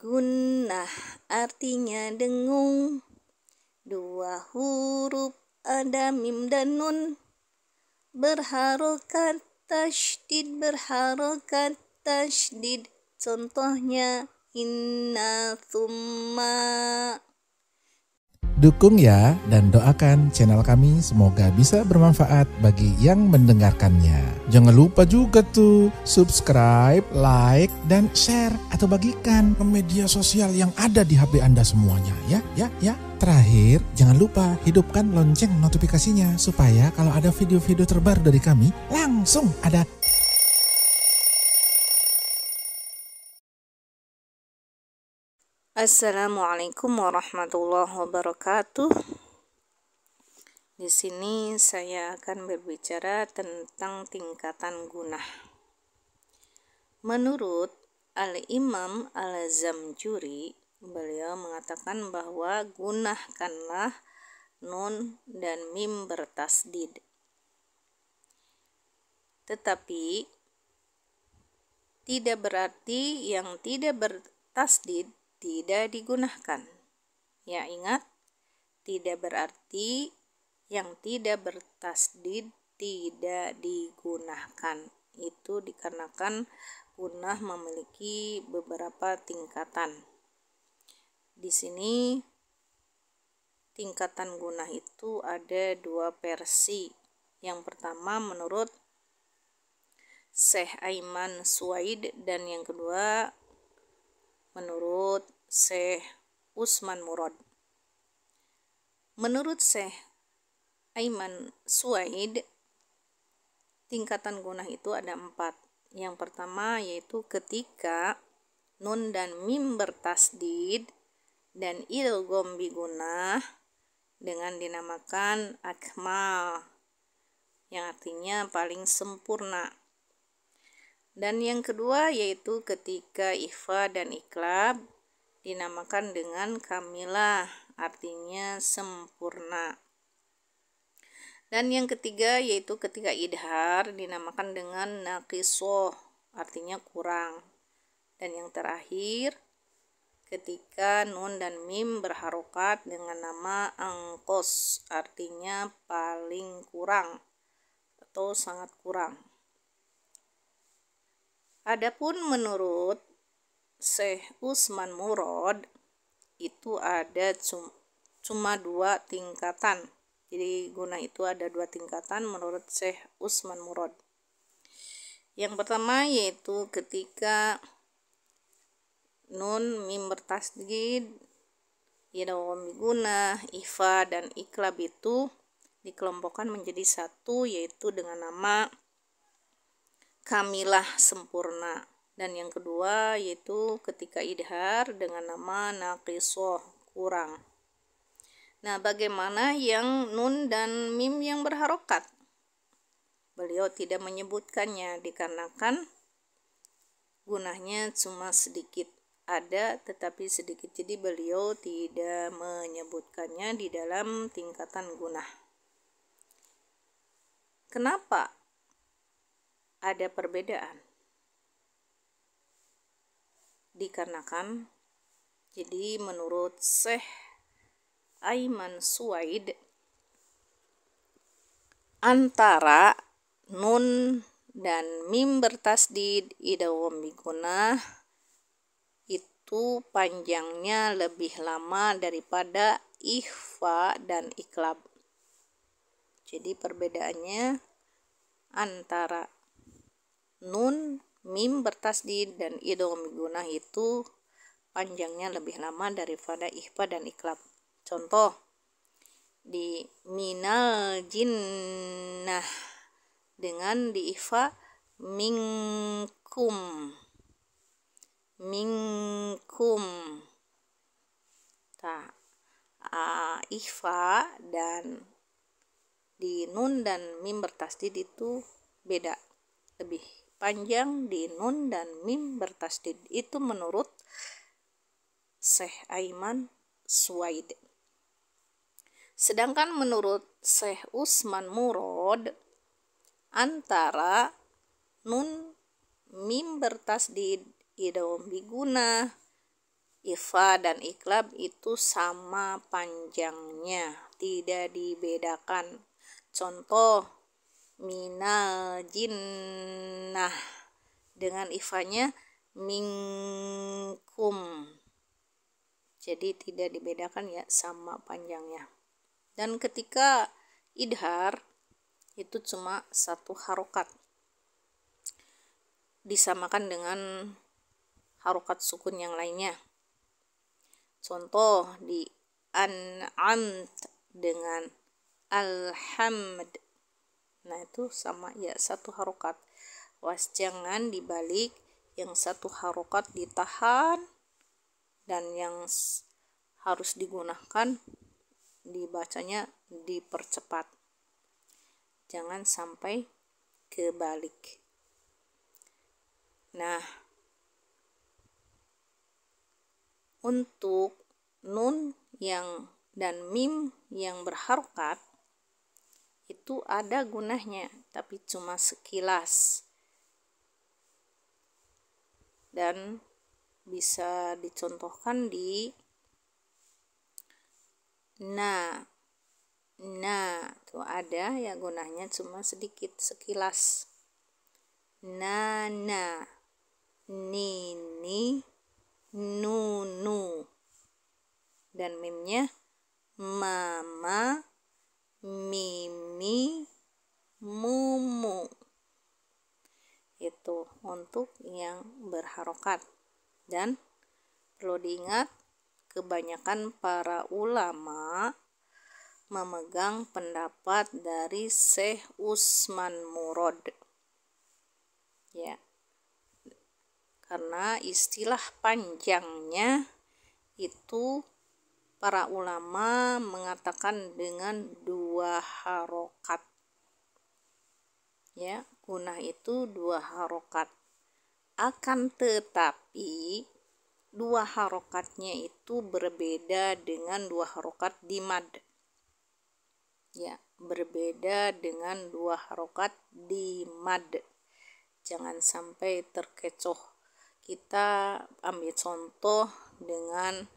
Gunnah artinya dengung. Dua huruf ada mim dan nun. Berharokat tasydid. Contohnya inna, thumma. Dukung ya dan doakan channel kami semoga bisa bermanfaat bagi yang mendengarkannya. Jangan lupa juga tuh subscribe, like, dan share atau bagikan ke media sosial yang ada di HP Anda semuanya ya. Terakhir, jangan lupa hidupkan lonceng notifikasinya supaya kalau ada video-video terbaru dari kami langsung ada. Assalamualaikum warahmatullahi wabarakatuh. Di sini saya akan berbicara tentang tingkatan gunnah. Menurut Al-Imam Al-Zamjuri, beliau mengatakan bahwa gunnahkanlah nun dan mim bertasdid. Tetapi tidak berarti yang tidak bertasdid tidak digunakan. Ya, ingat, tidak berarti yang tidak bertasdid tidak digunakan. Itu dikarenakan gunnah memiliki beberapa tingkatan. Di sini tingkatan gunnah itu ada dua versi. Yang pertama menurut Syekh Aiman Suwaid dan yang kedua menurut Syekh Usman Murad. Menurut Syekh Aiman Suwaid, tingkatan gunnah itu ada 4. Yang pertama yaitu ketika nun dan mim bertasdid dan idgham bi gunnah dengan dinamakan akmal, yang artinya paling sempurna. Dan yang kedua yaitu ketika ikhfa dan iqlab dinamakan dengan kamilah, artinya sempurna. Dan yang ketiga yaitu ketika idhar dinamakan dengan naqisoh, artinya kurang. Dan yang terakhir ketika nun dan mim berharokat dengan nama angkos, artinya paling kurang atau sangat kurang. Adapun menurut Syekh Usman Murad itu ada cuma 2 tingkatan. Jadi gunnah itu ada 2 tingkatan menurut Syekh Usman Murad. Yang pertama yaitu ketika nun mim bertasdid, idgham bi gunnah, ikhfa dan iqlab itu dikelompokkan menjadi satu, yaitu dengan nama kamilah, sempurna. Dan yang kedua yaitu ketika idhar dengan nama naqisoh, kurang. Nah, bagaimana yang nun dan mim yang berharokat? Beliau tidak menyebutkannya dikarenakan gunnahnya cuma sedikit, ada tetapi sedikit. Jadi beliau tidak menyebutkannya di dalam tingkatan gunnah. Kenapa ada perbedaan? Dikarenakan jadi menurut Syekh Aiman Suwaid, antara nun dan mim bertasdid idgham bi gunnah itu panjangnya lebih lama daripada ikhfa dan iqlab. Jadi perbedaannya antara nun mim bertasdid dan idgham bi gunnah itu panjangnya lebih lama daripada ikhfa dan iqlab. Contoh di minal jinnah dengan di ikhfa minkum. Ikhfa dan di nun dan mim bertasdid itu beda, lebih panjang di nun dan mim bertasdid. Itu menurut Syekh Aiman Suwaid. Sedangkan menurut Syekh Usman Murad, antara nun mim bertasdid idgham bi gunnah Ifa dan iklab itu sama panjangnya, tidak dibedakan. Contoh, minal jinnah dengan ifanya minkum. Jadi tidak dibedakan ya, sama panjangnya. Dan ketika idhar itu cuma satu harokat, disamakan dengan harokat sukun yang lainnya. Contoh di an'amt dengan alhamd. Nah itu sama ya, satu harokat. Was jangan dibalik, yang satu harokat ditahan dan yang harus digunakan dibacanya dipercepat. Jangan sampai kebalik. Nah, untuk nun yang dan mim yang berharokat itu ada gunahnya, tapi cuma sekilas dan bisa dicontohkan di na tuh ada ya, gunahnya cuma sedikit sekilas. Nana, nini, nunu, dan mimnya mama, mimi, mumu. Itu untuk yang berharokat. Dan perlu diingat, kebanyakan para ulama memegang pendapat dari Syekh Usman Murad ya, karena istilah panjangnya itu para ulama mengatakan dengan dua harokat ya, gunah itu dua harokat. Akan tetapi dua harokatnya itu berbeda dengan dua harokat di mad ya, berbeda dengan dua harokat di mad. Jangan sampai terkecoh. Kita ambil contoh dengan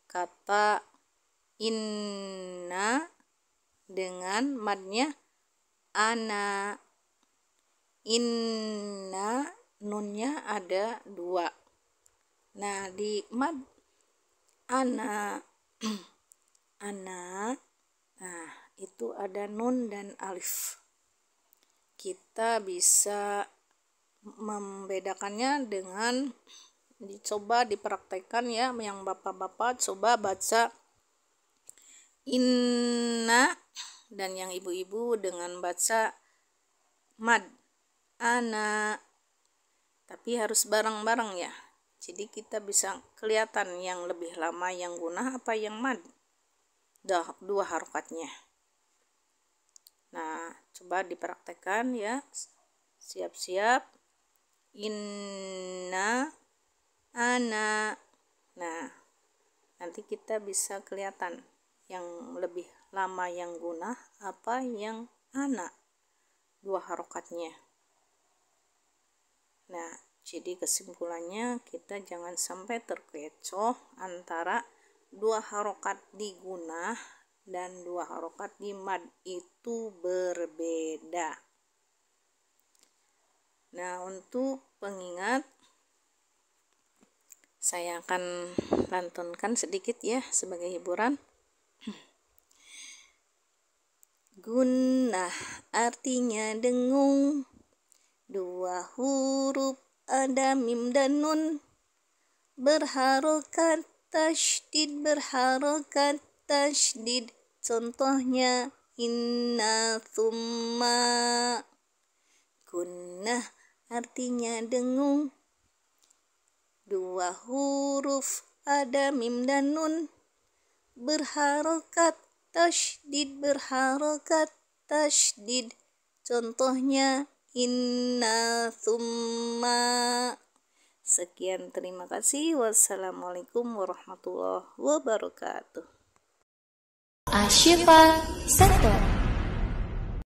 kata inna dengan madnya ana. Inna nunnya ada dua. Nah di mad ana ana, nah itu ada nun dan alif. Kita bisa membedakannya dengan dicoba dipraktekkan ya, yang bapak-bapak coba baca inna, dan yang ibu-ibu dengan baca mad ana, tapi harus bareng-bareng ya, jadi kita bisa kelihatan yang lebih lama yang gunah apa yang mad, dua harokatnya. Nah coba dipraktekkan ya, siap-siap. Inna, ana. Nah nanti kita bisa kelihatan yang lebih lama yang gunah apa yang ana, dua harokatnya. Nah jadi kesimpulannya, kita jangan sampai terkecoh antara dua harokat di gunah dan dua harokat di mad, itu berbeda. Nah untuk pengingat, saya akan lantunkan sedikit ya sebagai hiburan. Gunnah artinya dengung, dua huruf ada mim dan nun, berharokat tasydid, berharokat tasydid. Contohnya inna, thumma. Gunnah artinya dengung, dua huruf ada mim dan nun, berharokat tasydid, berharokat tasydid. Contohnya inna, thumma. Sekian, terima kasih. Wassalamualaikum warahmatullahi wabarakatuh. Ashifa Center.